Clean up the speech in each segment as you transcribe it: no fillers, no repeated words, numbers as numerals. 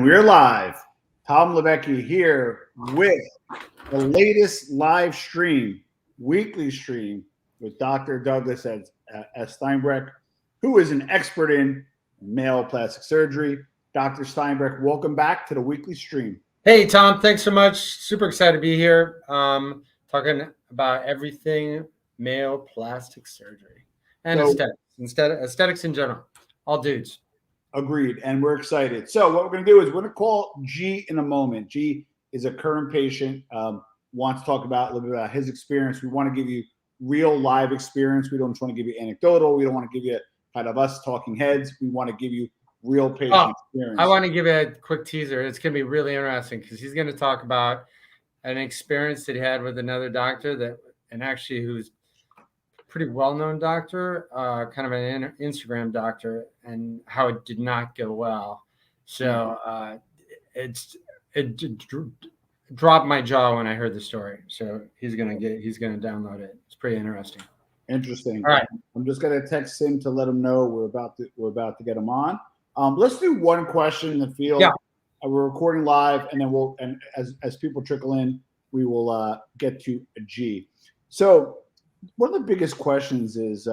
And we're live. Tom Lebecki here with the latest live stream, weekly stream with Dr. Douglas at Steinbrech, who is an expert in male plastic surgery. Dr. Steinbrech, welcome back to the weekly stream. Hey, Tom. Thanks so much. Super excited to be here talking about everything male plastic surgery and aesthetics in general. All dudes. Agreed, and we're excited. So what we're going to do is we're going to call G in a moment. G is a current patient, wants to talk about a little bit about his experience. We want to give you real live experience. We don't just want to give you anecdotal. We don't want to give you kind of us talking heads. We want to give you real patient experience. I want to give you a quick teaser. It's going to be really interesting because he's going to talk about an experience that he had with another doctor who's pretty well-known doctor, kind of an Instagram doctor, and how it did not go well. So it dropped my jaw when I heard the story. So he's gonna download it. It's pretty interesting. Interesting. All right. I'm just gonna text him to let him know we're about to get him on. Let's do one question in the field. Yeah. We're recording live, and then as people trickle in, we will get to a G. So one of the biggest questions is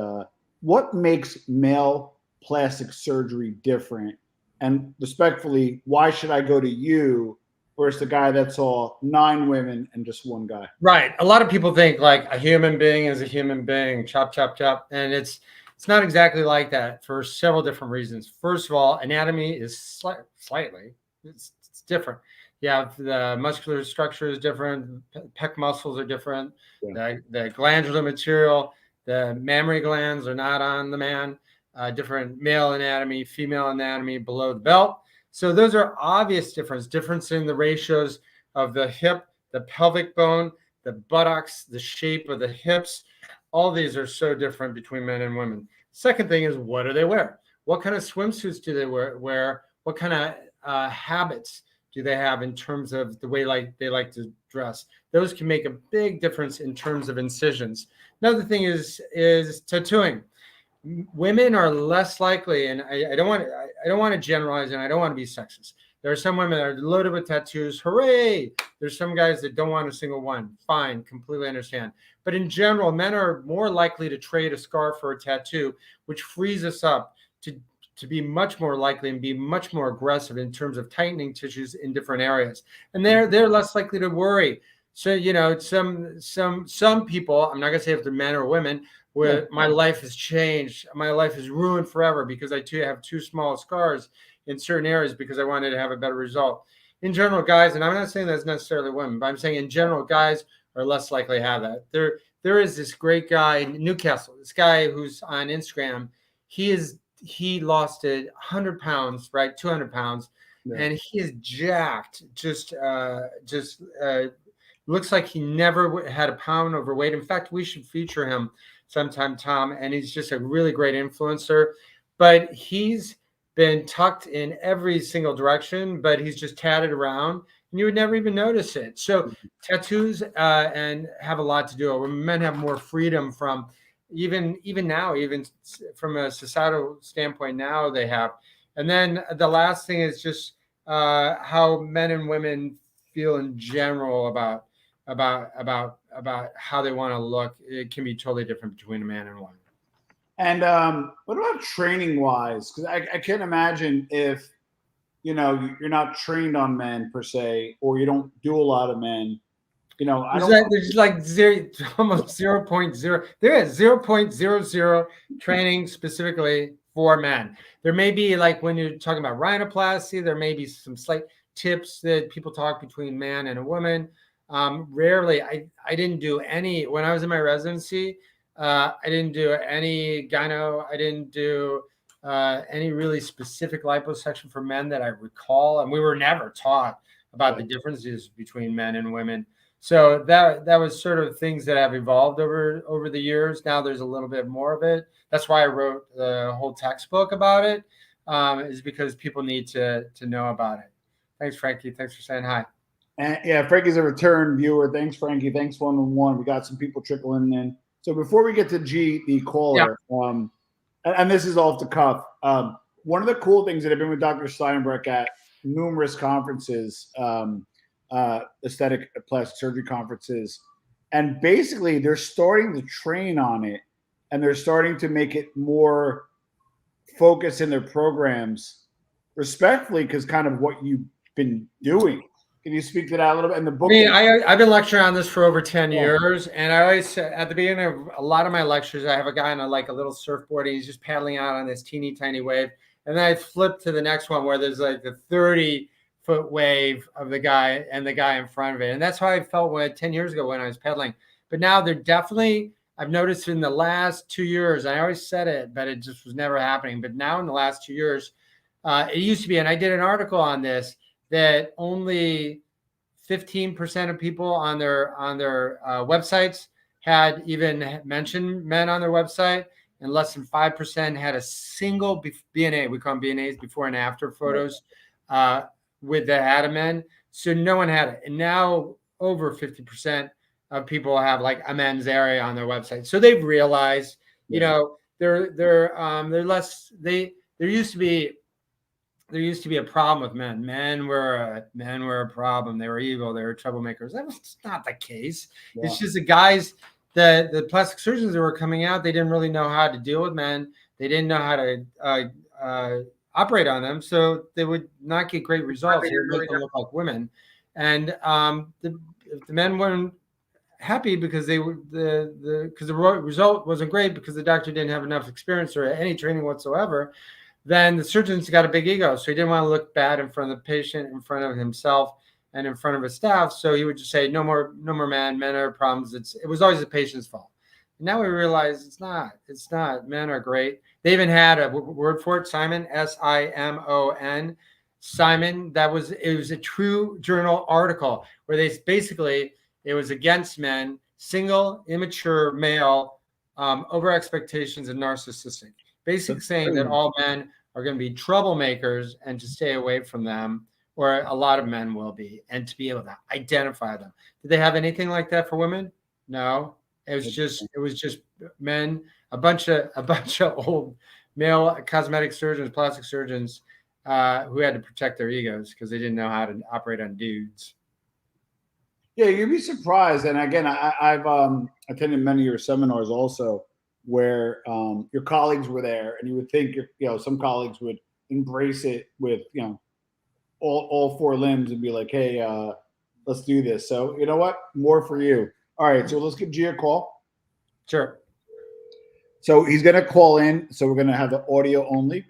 what makes male plastic surgery different? And respectfully, why should I go to you versus the guy that saw 9 women and just one guy? Right. A lot of people think like a human being is a human being, chop, chop, chop. And it's not exactly like that for several different reasons. First of all, anatomy is slightly, it's different. Yeah, the muscular structure is different. Pec muscles are different. Yeah. The glandular material, the mammary glands are not on the man. Different male anatomy, female anatomy below the belt. So those are obvious difference in the ratios of the hip, the pelvic bone, the buttocks, the shape of the hips. All these are so different between men and women. Second thing is, what do they wear? What kind of swimsuits do they wear? What kind of habits do they have in terms of the way they like to dress? Those can make a big difference in terms of incisions. Another thing is tattooing. Women are less likely, and I don't want to generalize, and I don't want to be sexist. There are some women that are loaded with tattoos. Hooray! There's some guys that don't want a single one. Fine, completely understand. But in general, men are more likely to trade a scar for a tattoo, which frees us up to be much more likely and be much more aggressive in terms of tightening tissues in different areas. And they're less likely to worry. So, some people, I'm not going to say if they're men or women, where my life has changed. My life is ruined forever because I have 2 small scars in certain areas because I wanted to have a better result. In general, guys, and I'm not saying that's necessarily women, but I'm saying in general, guys are less likely to have that. There is this great guy in Newcastle, this guy who's on Instagram. He lost 100 pounds, right? 200 pounds. Yeah. And he is jacked. Just looks like he never had a pound overweight. In fact, we should feature him sometime, Tom. And he's just a really great influencer. But he's been tucked in every single direction, but he's just tatted around. And you would never even notice it. So tattoos and have a lot to do. Men have more freedom from even now, even from a societal standpoint now they have. And then the last thing is just how men and women feel in general about how they want to look. It can be totally different between a man and a woman. And what about training wise? Because I can't imagine if you're not trained on men per se, or you don't do a lot of men. There's like almost 0.0. There is 0.00 training specifically for men. There may be, like when you're talking about rhinoplasty, there may be some slight tips that people talk between man and a woman. Rarely, I didn't do any when I was in my residency. I didn't do any gyno. I didn't do any really specific liposuction for men that I recall, and we were never taught about the differences between men and women. So that was sort of things that have evolved over the years. Now there's a little bit more of it. That's why I wrote the whole textbook about it, is because people need to know about it. Thanks, Frankie. Thanks for saying hi. And yeah, Frankie's a return viewer. Thanks, Frankie. Thanks, 1-on-1. We got some people trickling in. So before we get to G, the caller, and this is off the cuff. One of the cool things that I've been with Dr. Steinbrech at numerous conferences, aesthetic plastic surgery conferences, and basically they're starting to train on it, and they're starting to make it more focused in their programs, respectfully, because kind of what you've been doing. Can you speak to that a little bit? In the book, I've been lecturing on this for over 10 Yeah. years, and I always say at the beginning of a lot of my lectures, I have a guy on a little surfboard, and he's just paddling out on this teeny tiny wave, and then I flip to the next one where there's like the 30-foot wave of the guy and the guy in front of it, and that's how I felt 10 years ago when I was pedaling. But now they're definitely, I've noticed in the last 2 years, I always said it, but it just was never happening. But now in the last 2 years, it used to be, and I did an article on this, that only 15% of people on their websites had even mentioned men on their website, and less than 5% had a single BNA. We call them BNAs, before and after photos, with the had a men. So no one had it, and now over 50% of people have like a men's area on their website. So they've realized, you know, they're less. There used to be a problem with men. Men were a problem. They were evil. They were troublemakers. That was not the case. Yeah. It's just the guys, the plastic surgeons that were coming out, they didn't really know how to deal with men. They didn't know how to operate on them, so they would not get great results. They would make them look like women, and the men weren't happy because the result wasn't great because the doctor didn't have enough experience or any training whatsoever. Then the surgeon's got a big ego, so he didn't want to look bad in front of the patient, in front of himself, and in front of his staff. So he would just say, "No more men. Men are problems." It was always the patient's fault. And now we realize it's not. It's not. Men are great. They even had a word for it, Simon, Simon. Simon. It was a true journal article where they basically, it was against men, single, immature male, over expectations and narcissistic. Basically saying that all men are going to be troublemakers and to stay away from them, or a lot of men will be, and to be able to identify them. Did they have anything like that for women? No. It was just men, a bunch of old male cosmetic surgeons, plastic surgeons, who had to protect their egos because they didn't know how to operate on dudes. Yeah, you'd be surprised. And again, I've attended many of your seminars also, where your colleagues were there, and you would think some colleagues would embrace it with all four limbs and be like, "Hey, let's do this." So you know what? More for you. All right, so let's give G a call. Sure. So he's going to call in. So we're going to have the audio only.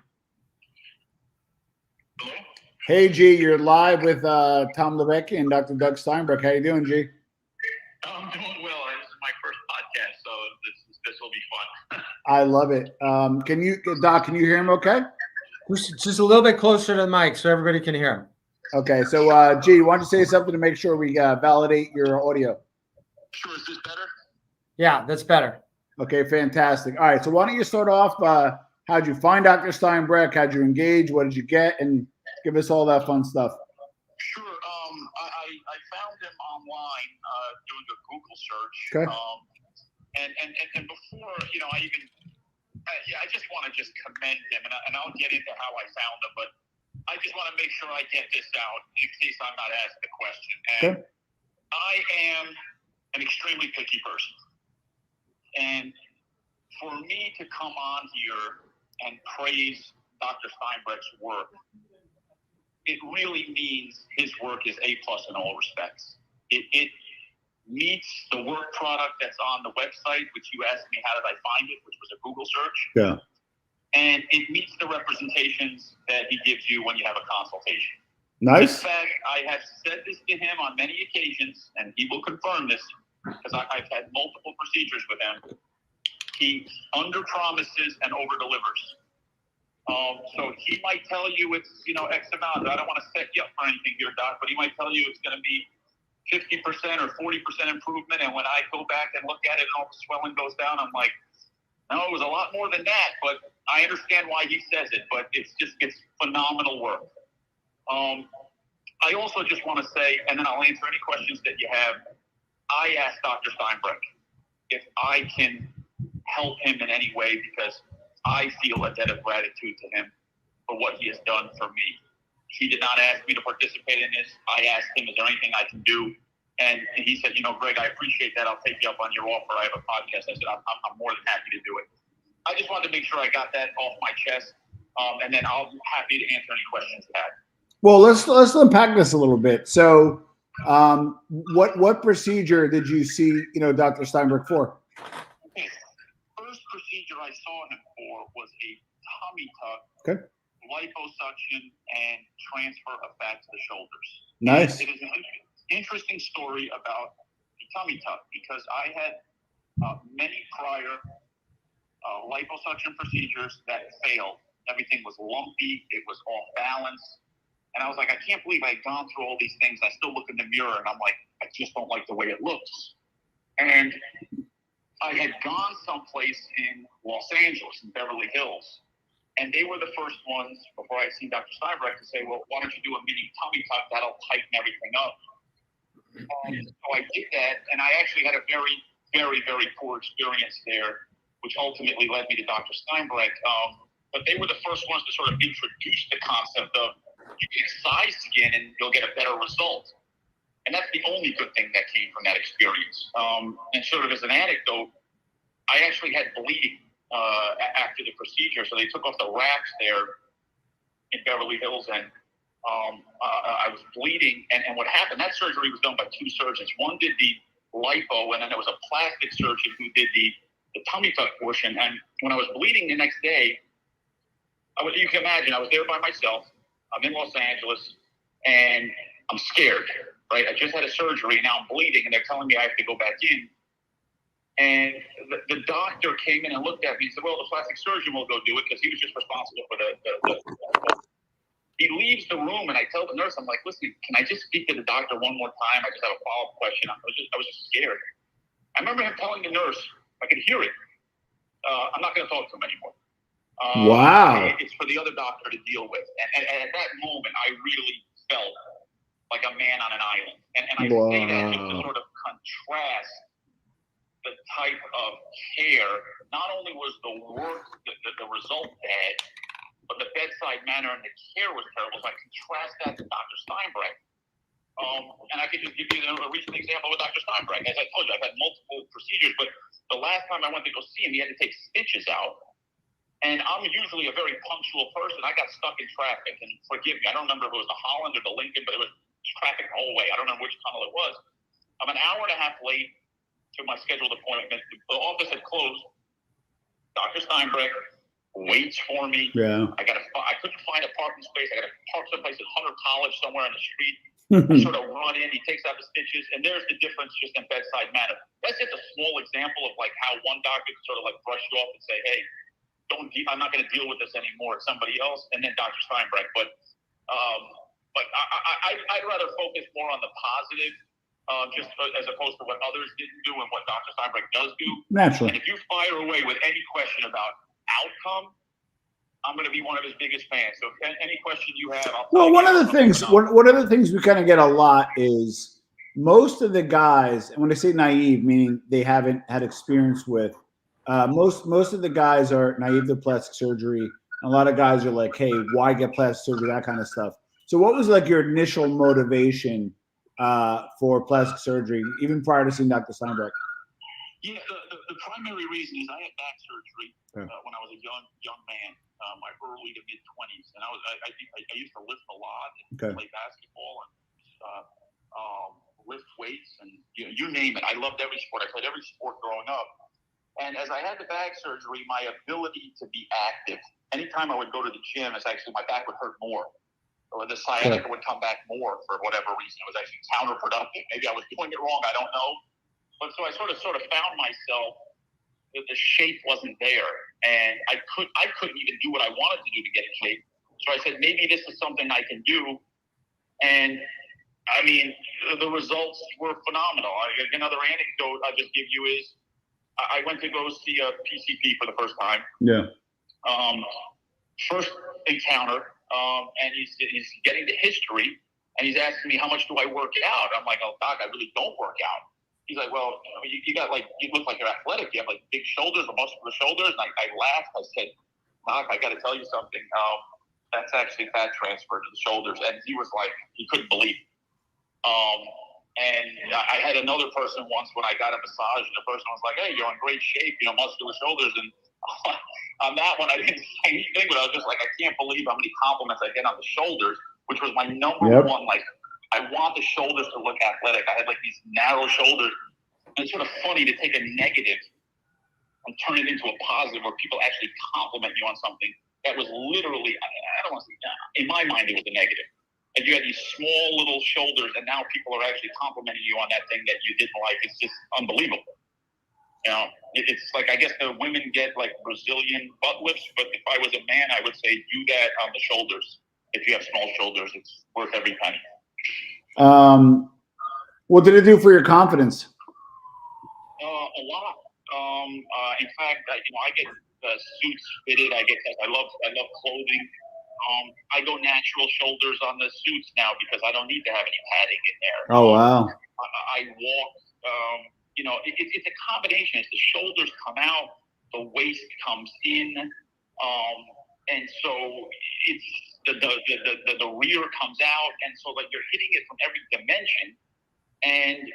Hello? Hey, G, you're live with Tom Levesque and Dr. Doug Steinbrech. How you doing, G? I'm doing well. This is my first podcast, so this will be fun. I love it. Doc, can you hear him okay? Just a little bit closer to the mic so everybody can hear him. Okay, so G, why don't you say something to make sure we validate your audio? Sure, is this better? Yeah, that's better. Okay, fantastic. All right, so why don't you start off? How'd you find Dr. Steinbrech? How'd you engage? What did you get? And give us all that fun stuff. Sure. I found him online doing a Google search. Okay. And before, I just want to commend him, and I'll get into how I found him, but I just want to make sure I get this out in case I'm not asked the question. And Okay. I am an extremely picky person. And for me to come on here and praise Dr. Steinbrech's work, it really means his work is A+ in all respects. It meets the work product that's on the website, which you asked me how did I find it, which was a Google search. Yeah. And it meets the representations that he gives you when you have a consultation. Nice. In fact, I have said this to him on many occasions, and he will confirm this because I've had multiple procedures with him. He under-promises and over-delivers. So he might tell you it's, X amount. I don't want to set you up for anything here, Doc, but he might tell you it's going to be 50% or 40% improvement. And when I go back and look at it and all the swelling goes down, I'm like, no, it was a lot more than that. But I understand why he says it, but it's phenomenal work. I also just want to say, and then I'll answer any questions that you have. I asked Dr. Steinbrech if I can help him in any way because I feel a debt of gratitude to him for what he has done for me. He did not ask me to participate in this. I asked him, is there anything I can do? And he said, Greg, I appreciate that. I'll take you up on your offer. I have a podcast. I said, I'm more than happy to do it. I just wanted to make sure I got that off my chest. And then I'll be happy to answer any questions you have. Well, let's unpack this a little bit. So, what procedure did you see, Dr. Steinbrech for? Okay. First procedure I saw him for was a tummy tuck, okay, liposuction, and transfer of fat to the shoulders. Nice. It is an interesting story about the tummy tuck because I had many prior liposuction procedures that failed. Everything was lumpy. It was off balance. And I was like, I can't believe I had gone through all these things. I still look in the mirror and I'm like, I just don't like the way it looks. And I had gone someplace in Los Angeles, in Beverly Hills, and they were the first ones before I had seen Dr. Steinbrech to say, well, why don't you do a mini tummy tuck? That'll tighten everything up. So I did that, and I actually had a very, very, very poor experience there, which ultimately led me to Dr. Steinbrech. But they were the first ones to sort of introduce the concept of you can size skin and you'll get a better result. And that's the only good thing that came from that experience. And sort of as an anecdote, I actually had bleeding after the procedure. So they took off the racks there in Beverly Hills, and I was bleeding. And what happened, that surgery was done by two surgeons. One did the lipo, and then there was a plastic surgeon who did the tummy tuck portion. And when I was bleeding the next day, you can imagine, I was there by myself. I'm in Los Angeles, and I'm scared, right? I just had a surgery, now I'm bleeding, and they're telling me I have to go back in. And the doctor came in and looked at me and said, well, the plastic surgeon will go do it because he was just responsible for the He leaves the room, and I tell the nurse, I'm like, listen, can I just speak to the doctor one more time? I just have a follow-up question. I was just scared. I remember him telling the nurse, I could hear it, I'm not going to talk to him anymore. Wow. It's for the other doctor to deal with. And at that moment, I really felt like a man on an island. And I say that just to sort of contrast the type of care. Not only was the work, the result bad, but the bedside manner and the care was terrible. So I contrast that to Dr. Steinbrech. And I could just give you a recent example with Dr. Steinbrech. As I told you, I've had multiple procedures, but the last time I went to go see him, he had to take stitches out. And I'm usually a very punctual person. I got stuck in traffic, and forgive me, I don't remember if it was the Holland or the Lincoln, but it was traffic the whole way. I don't remember which tunnel it was. I'm an hour and a half late to my scheduled appointment. The office had closed. Dr. Steinbrech waits for me. Yeah. I couldn't find a parking space. I got to park someplace at Hunter College somewhere on the street. I sort of run in. He takes out the stitches, and there's the difference just in bedside manner. That's just a small example of like how one doctor can sort of like brush you off and say, hey, I'm not going to deal with this anymore. It's somebody else, and then Dr. Steinbrech. But I'd rather focus more on the positive, just as opposed to what others didn't do and what Dr. Steinbrech does do. Naturally. And if you fire away with any question about outcome, I'm going to be one of his biggest fans. So if any question you have, well, one of the things we kind of get a lot is most of the guys, and when I say naive, meaning they haven't had experience with. Most of the guys are naive to plastic surgery. A lot of guys are like, hey, why get plastic surgery, that kind of stuff. So what was like your initial motivation for plastic surgery, even prior to seeing Dr. Steinbrech? Yeah, the primary reason is I had back surgery when I was a young man, my early to mid 20s, and I used to lift a lot and play basketball and lift weights and you name it. I loved every sport. I played every sport growing up. And as I had the back surgery, my ability to be active, anytime I would go to the gym, it's actually my back would hurt more. Or the sciatica would come back more for whatever reason. It was actually counterproductive. Maybe I was doing it wrong. I don't know. But so I sort of found myself that the shape wasn't there. And I couldn't even do what I wanted to do to get in shape. So I said, maybe this is something I can do. And I mean, the results were phenomenal. Another anecdote I'll just give you is, I went to go see a PCP for the first time. Yeah. First encounter, and he's getting the history, and he's asking me how much do I work out. I'm like, oh doc, I really don't work out. He's like, well, you got like, you look like you're athletic. You have like big shoulders, or muscular shoulders. And I laughed. I said, doc, I got to tell you something. That's actually fat transfer to the shoulders. And he was like, he couldn't believe it. And I had another person once when I got a massage, and the person was like, hey, you're in great shape, muscular shoulders. And on that one, I didn't say anything, but I was just like, I can't believe how many compliments I get on the shoulders, which was my number one. Like, I want the shoulders to look athletic. I had like these narrow shoulders. And it's sort of funny to take a negative and turn it into a positive where people actually compliment you on something that was literally, I don't want to say, in my mind, it was a negative. And you had these small little shoulders, and now people are actually complimenting you on that thing that you didn't like. It's just unbelievable. It's like, I guess the women get like Brazilian butt lifts, but if I was a man, I would say do that on the shoulders. If you have small shoulders, it's worth every penny. What did it do for your confidence? A lot. In fact, I get suits fitted. I love clothing. I go natural shoulders on the suits now because I don't need to have any padding in there. Oh, wow. I walk, it's a combination. As the shoulders come out, the waist comes in. And so it's the rear comes out. And so like you're hitting it from every dimension. And,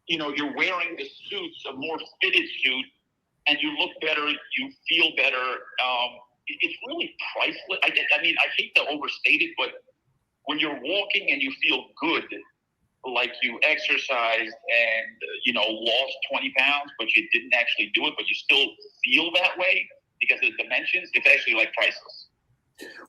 you're wearing the suits, a more fitted suit, and you look better, you feel better. It's really priceless. I mean, I hate to overstate it, but when you're walking and you feel good, like you exercised and, lost 20 pounds, but you didn't actually do it, but you still feel that way because of the dimensions, it's actually like priceless.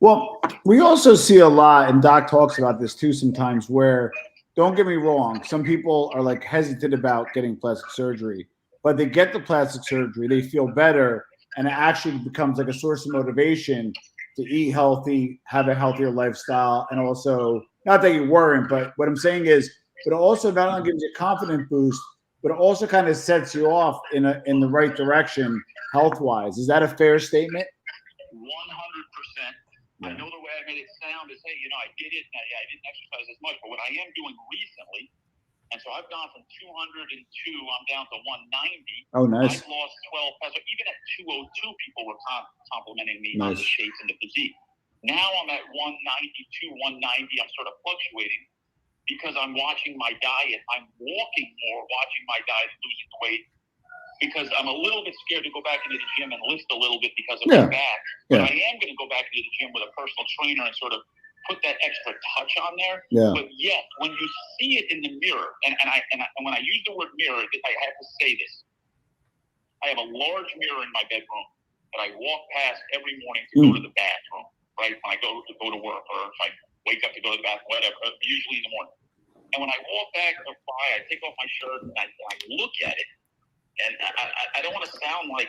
Well, we also see a lot, and Doc talks about this too sometimes, where, don't get me wrong, some people are like hesitant about getting plastic surgery, but they get the plastic surgery, they feel better, and it actually becomes like a source of motivation to eat healthy, have a healthier lifestyle, and also, not that you weren't, but what I'm saying is, but it also not only gives you a confidence boost, but it also kind of sets you off in the right direction health-wise. Is that a fair statement? 100%. I know the way I made it sound is, hey, I did it, and I didn't exercise as much, but what I am doing recently, and so I've gone from 202, I'm down to 190. Oh, nice. I've lost 12 pounds. So even at 202, people were complimenting me on the shape and the physique. Now I'm at 192, 190. I'm sort of fluctuating because I'm watching my diet. I'm walking more, watching my diet, losing weight, because I'm a little bit scared to go back into the gym and lift a little bit because of my back. But I am going to go back into the gym with a personal trainer and sort of put that extra touch on there. Yeah. But yet, when you see it in the mirror, and when I use the word mirror, I have to say this. I have a large mirror in my bedroom that I walk past every morning to go to the bathroom, right? When I go to work, or if I wake up to go to the bathroom, whatever, usually in the morning. And when I walk back by, I take off my shirt and I look at it. And I don't want to sound like,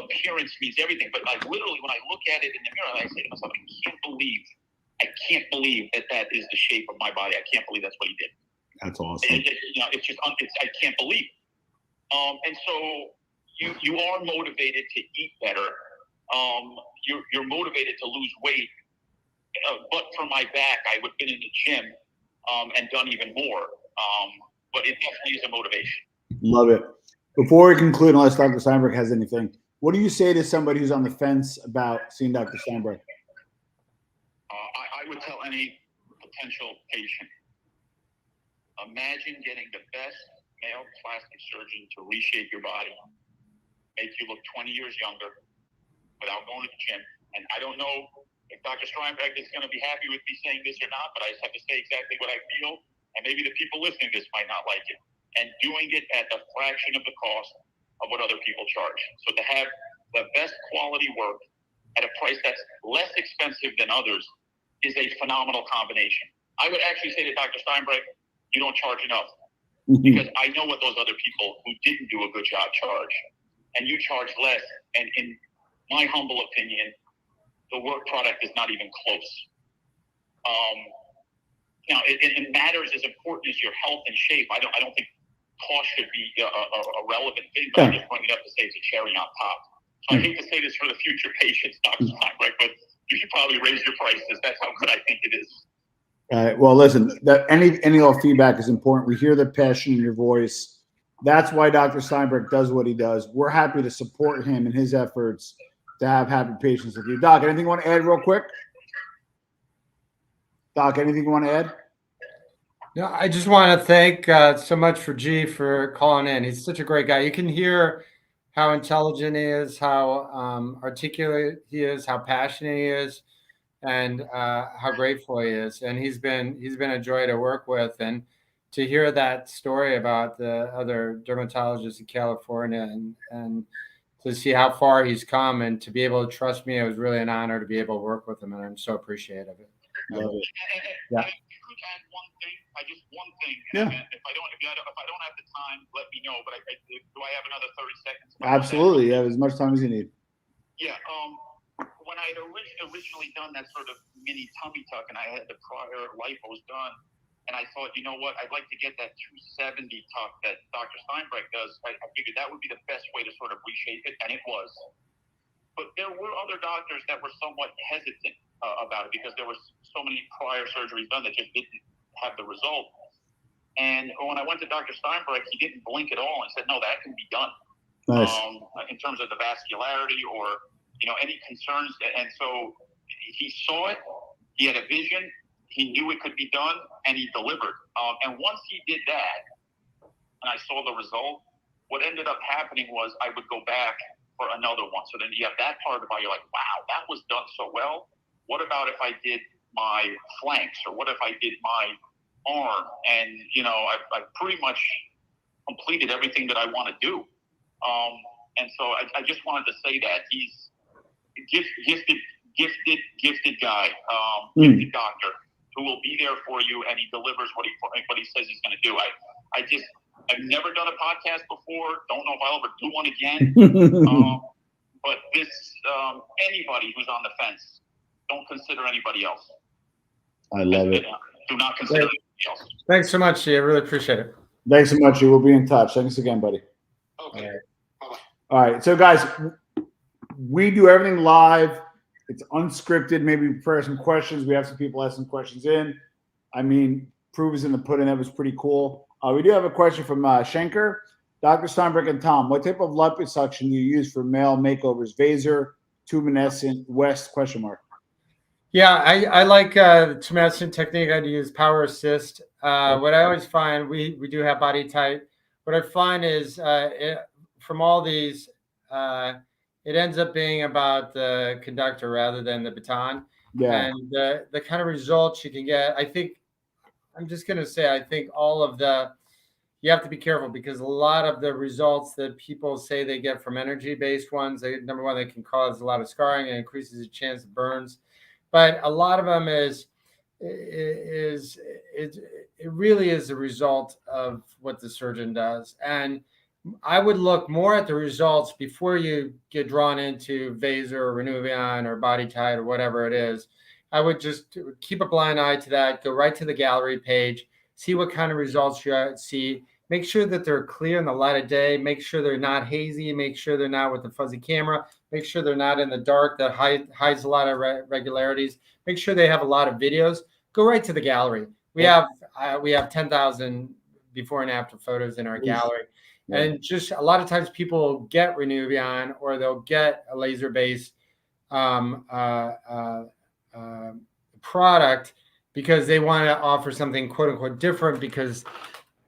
appearance means everything, but like literally when I look at it in the mirror, I say to myself, I can't believe that is the shape of my body. I can't believe that's what he did. That's awesome. It's just, I can't believe. And so you are motivated to eat better. You're motivated to lose weight. But for my back, I would have been in the gym and done even more. But it definitely is a motivation. Love it. Before we conclude, unless Dr. Steinbrech has anything, what do you say to somebody who's on the fence about seeing Dr. Steinbrech? I would tell any potential patient, imagine getting the best male plastic surgeon to reshape your body, make you look 20 years younger without going to the gym. And I don't know if Dr. Steinbrech is going to be happy with me saying this or not, but I just have to say exactly what I feel. And maybe the people listening to this might not like it. And doing it at a fraction of the cost of what other people charge. So to have the best quality work at a price that's less expensive than others is a phenomenal combination. I would actually say to Dr. Steinbrech, you don't charge enough. Because I know what those other people who didn't do a good job charge. And you charge less. And in my humble opinion, the work product is not even close. Now, it matters as important as your health and shape. I don't think cost should be a relevant thing, but I just bring it up to say it's a cherry on top. So I hate to say this for the future patients, Dr. Steinbrech, but you should probably raise your prices. That's how good I think it is. All right. Well, listen, any all feedback is important. We hear the passion in your voice. That's why Dr. Steinbrech does what he does. We're happy to support him in his efforts to have happy patients with you. Doc, anything you want to add real quick? Doc, anything you want to add? No, I just want to thank so much for G for calling in. He's such a great guy. You can hear how intelligent he is, how articulate he is, how passionate he is, and how grateful he is. And he's been a joy to work with. And to hear that story about the other dermatologists in California and to see how far he's come and to be able to trust me, it was really an honor to be able to work with him. And I'm so appreciative of it. Love it. Yeah. If you could add one thing, just one thing. Yeah. And if I don't have the time, let me know. But do I have another 30 seconds? Absolutely. You have as much time as you need. Yeah. When I had originally done that sort of mini tummy tuck, and I had the prior lipos done, and I thought, you know what, I'd like to get that 270 tuck that Dr. Steinbrech does. I figured that would be the best way to sort of reshape it, and it was. But there were other doctors that were somewhat hesitant about it because there was so many prior surgeries done that just didn't have the result. And when I went to Dr. Steinbrech, he didn't blink at all and said, no, that can be done. Nice. In terms of the vascularity or, any concerns. And so he saw it, he had a vision, he knew it could be done, and he delivered. And once he did that, and I saw the result, what ended up happening was I would go back for another one. So then you have that part about you're like, wow, that was done so well. What about if I did my flanks, or what if I did my arm? And I've pretty much completed everything that I want to do. And so I just wanted to say that he's gifted guy, gifted doctor who will be there for you, and he delivers what he says he's going to do. I've never done a podcast before. Don't know if I'll ever do one again. But this, anybody who's on the fence, don't consider anybody else. I love it. Do not consider anybody else. Thanks so much, G. I really appreciate it. Thanks so much. You will be in touch. Thanks again, buddy. Okay. Bye-bye. All right. So, guys, we do everything live. It's unscripted. Maybe prepare some questions. We have some people ask some questions in. I mean, proof is in the pudding. That was pretty cool. We do have a question from Schenker. Dr. Steinbrech and Tom, what type of liposuction do you use for male makeovers? Vaser, tumescent, West, question mark. Yeah, I like the tumescent technique. I'd use power assist. What I always find, we do have body type. What I find is from all these, it ends up being about the conductor rather than the baton. Yeah. And the kind of results you can get, I think all of you have to be careful because a lot of the results that people say they get from energy-based ones, number one, they can cause a lot of scarring and increases the chance of burns. But a lot of them it really is a result of what the surgeon does. And I would look more at the results before you get drawn into Vaser or Renuvion or Body Tide or whatever it is. I would just keep a blind eye to that, go right to the gallery page, see what kind of results you see. Make sure that they're clear in the light of day. Make sure they're not hazy. Make sure they're not with the fuzzy camera. Make sure they're not in the dark that hides a lot of irregularities. Make sure they have a lot of videos. Go right to the gallery. We have 10,000 before and after photos in our gallery. Yeah. And just a lot of times people get Renuvion or they'll get a laser-based product because they want to offer something quote unquote different because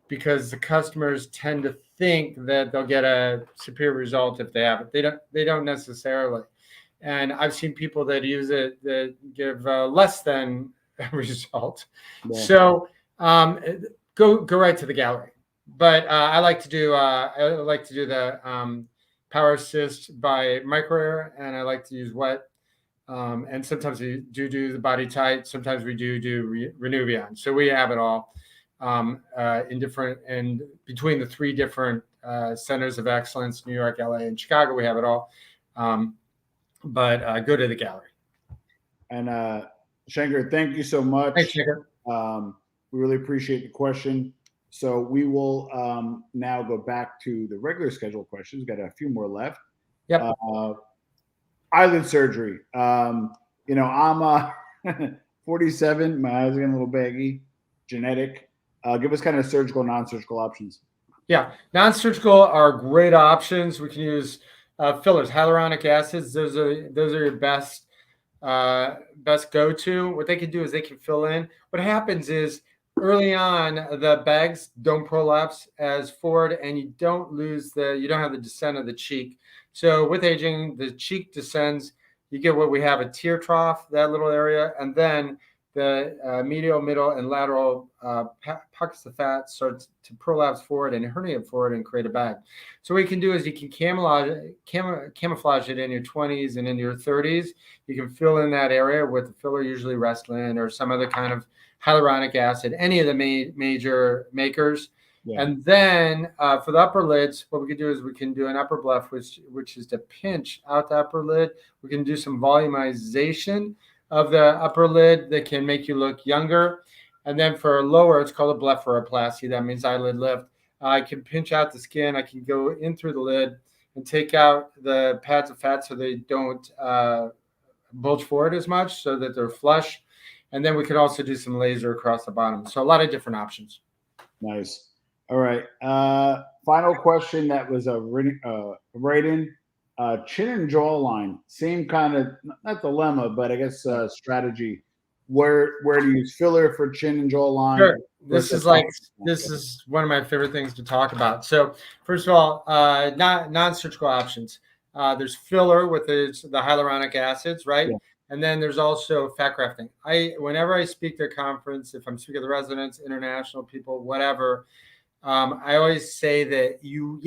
the customers tend to think that they'll get a superior result if they have it. They don't necessarily. And I've seen people that use it that give less than a result. Yeah. So go right to the gallery. But I like to do the power assist by micro, and I like to use wet. And sometimes we do the body tight. Sometimes we do Renuvion. So we have it all in different and between the three different centers of excellence, New York, LA, and Chicago. We have it all. But go to the gallery. And Schenker, thank you so much. Thanks, Schenker. We really appreciate the question. So we will now go back to the regular scheduled questions. Got a few more left. Yep. Eyelid surgery. I'm 47. My eyes are getting a little baggy. Genetic. Give us kind of surgical, non-surgical options. Yeah, non-surgical are great options. We can use fillers, hyaluronic acids. Those are your best best go-to. What they can do is they can fill in. What happens is early on, the bags don't prolapse as forward, and you don't have the descent of the cheek. So with aging, the cheek descends. You get what we have, a tear trough, that little area, and then the medial, middle, and lateral pockets of fat starts to prolapse forward and herniate forward and create a bag. So what you can do is you can camouflage it in your 20s and in your 30s. You can fill in that area with a filler, usually Restylane or some other kind of hyaluronic acid, any of the major makers. Yeah. And then for the upper lids, what we can do is we can do an upper bluff, which is to pinch out the upper lid. We can do some volumization of the upper lid that can make you look younger. And then for lower, it's called a blepharoplasty. That means eyelid lift. I can pinch out the skin. I can go in through the lid and take out the pads of fat so they don't bulge forward as much, so that they're flush. And then we could also do some laser across the bottom. So a lot of different options. Nice. All right. Final question that was a write-in. Chin and jawline, same kind of, not dilemma, but I guess strategy. Where do you use filler for chin and jawline? Sure. This is one of my favorite things to talk about. So first of all, non-surgical options. There's filler with the hyaluronic acids, right? Yeah. And then there's also fat grafting. Whenever I speak to a conference, if I'm speaking to residents, international people, whatever, I always say that you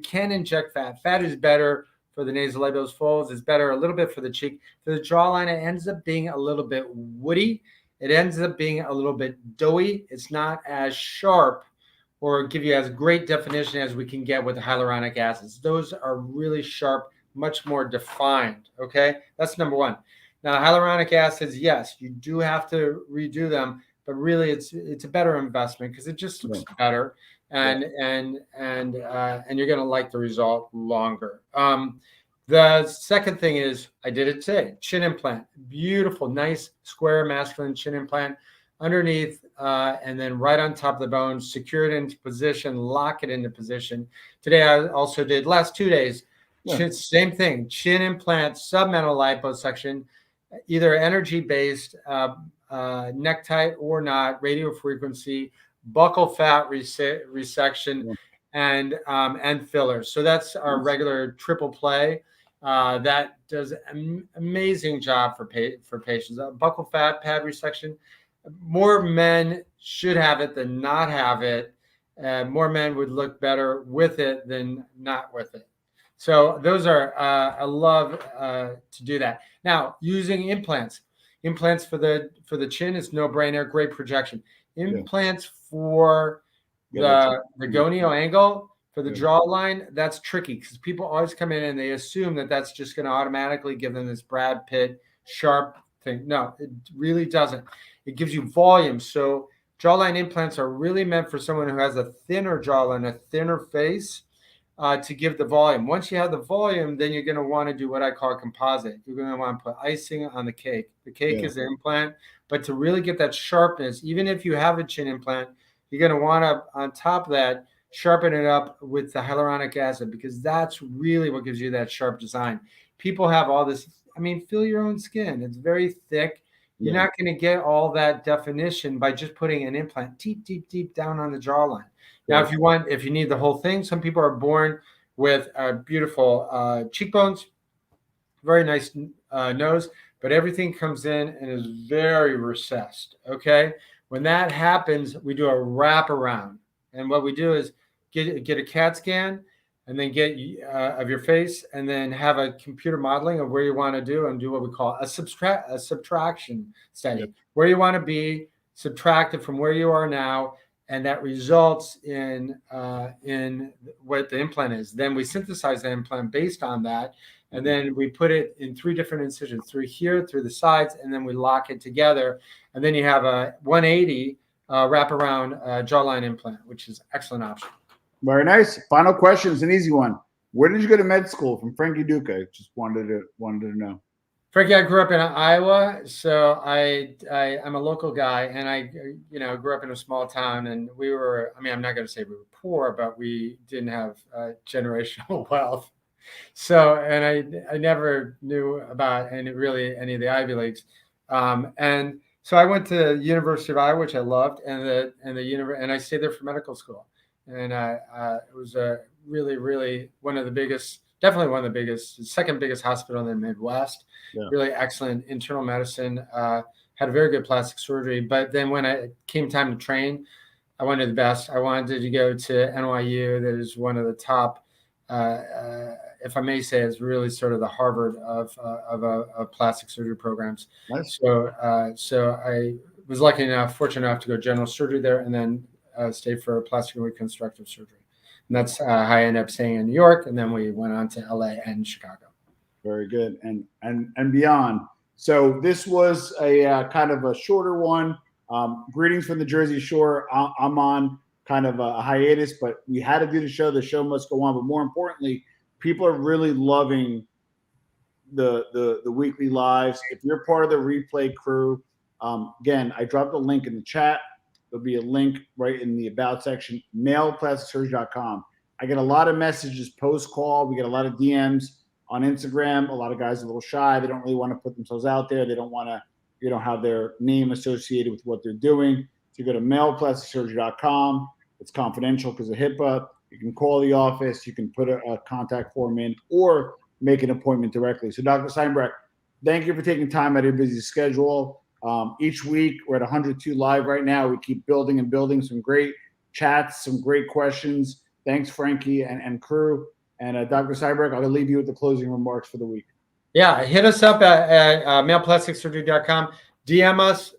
can inject fat. Fat is better for the nasolabial folds. It's better a little bit for the cheek. For the jawline, it ends up being a little bit woody. It ends up being a little bit doughy. It's not as sharp or give you as great definition as we can get with the hyaluronic acids. Those are really sharp, much more defined. Okay, that's number one. Now, hyaluronic acids, yes, you do have to redo them, but really, it's a better investment because it just looks better, and you're going to like the result longer. The second thing is, I did it today, chin implant. Beautiful, nice, square, masculine chin implant underneath, and then right on top of the bone, secure it into position, lock it into position. Today, I also did, last 2 days, same thing, chin implant, submental liposuction, either energy-based, neck tight or not, radio frequency, buccal fat resection, and fillers. So that's our regular triple play. That does an amazing job for patients. Buccal fat pad resection. More men should have it than not have it. More men would look better with it than not with it. So those are, I love to do that. Now, using implants for the chin is no brainer, great projection. Implants for the gonio angle, for the jawline, that's tricky because people always come in and they assume that that's just going to automatically give them this Brad Pitt sharp thing. No, it really doesn't. It gives you volume. So jawline implants are really meant for someone who has a thinner jawline, a thinner face, to give the volume. Once you have the volume, then you're going to want to do what I call a composite. You're going to want to put icing on the cake. The cake is the implant, but to really get that sharpness, even if you have a chin implant, you're going to want to, on top of that, sharpen it up with the hyaluronic acid, because that's really what gives you that sharp design. People have all this, feel your own skin. It's very thick. You're not going to get all that definition by just putting an implant deep, deep, deep down on the jawline. Now, if you need the whole thing, some people are born with beautiful cheekbones, very nice nose, but everything comes in and is very recessed. Okay. When that happens, we do a wraparound. And what we do is get a CAT scan and then get of your face, and then have a computer modeling of where you want to do, and do what we call a subtraction study, where you want to be subtracted from where you are now. And that results in what the implant is. Then we synthesize the implant based on that. And then we put it in 3 different incisions, through here, through the sides, and then we lock it together. And then you have a 180 wraparound jawline implant, which is an excellent option. Very nice. Final question is an easy one. Where did you go to med school? From Frankie Duca. Just wanted to know. Frankie, I grew up in Iowa, so I'm a local guy, and I grew up in a small town, and we were, I'm not going to say we were poor, but we didn't have generational wealth. So, and I never knew about any of the Ivy Leagues. And so I went to University of Iowa, which I loved, and I stayed there for medical school. And it was a really one of the biggest, definitely one of the biggest, second biggest hospital in the Midwest. Yeah. Really excellent internal medicine. Had a very good plastic surgery. But then when it came time to train, I wanted the best. I wanted to go to NYU. That is one of the top, if I may say, is really sort of the Harvard of plastic surgery programs. Nice. So I was fortunate enough to go general surgery there, and then stay for plastic and reconstructive surgery. And that's how I ended up staying in New York, and then we went on to LA and Chicago. Very good, and beyond. So this was a kind of a shorter one. Greetings from the Jersey Shore. I'm on kind of a hiatus, but we had to do the show. The show must go on. But more importantly, people are really loving the weekly lives. If you're part of the replay crew, again, I dropped a link in the chat. There'll be a link right in the about section, mailplasticsurgery.com. I get a lot of messages post-call. We get a lot of DMs on Instagram. A lot of guys are a little shy. They don't really want to put themselves out there. They don't want to, have their name associated with what they're doing. So you go to mailplasticsurgery.com. It's confidential because of HIPAA. You can call the office. You can put a contact form in or make an appointment directly. So Dr. Steinbrech, thank you for taking time out of your busy schedule. Each week, we're at 102 live right now. We keep building and building some great chats, some great questions. Thanks, Frankie and crew. And Dr. Steinbrech, I'll leave you with the closing remarks for the week. Yeah, hit us up at mailplasticsurgery.com. DM us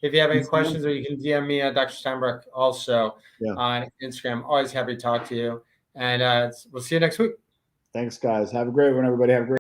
if you have any questions, or you can DM me at Dr. Steinbrech also on Instagram. Always happy to talk to you. And we'll see you next week. Thanks, guys. Have a great one, everybody. Have a great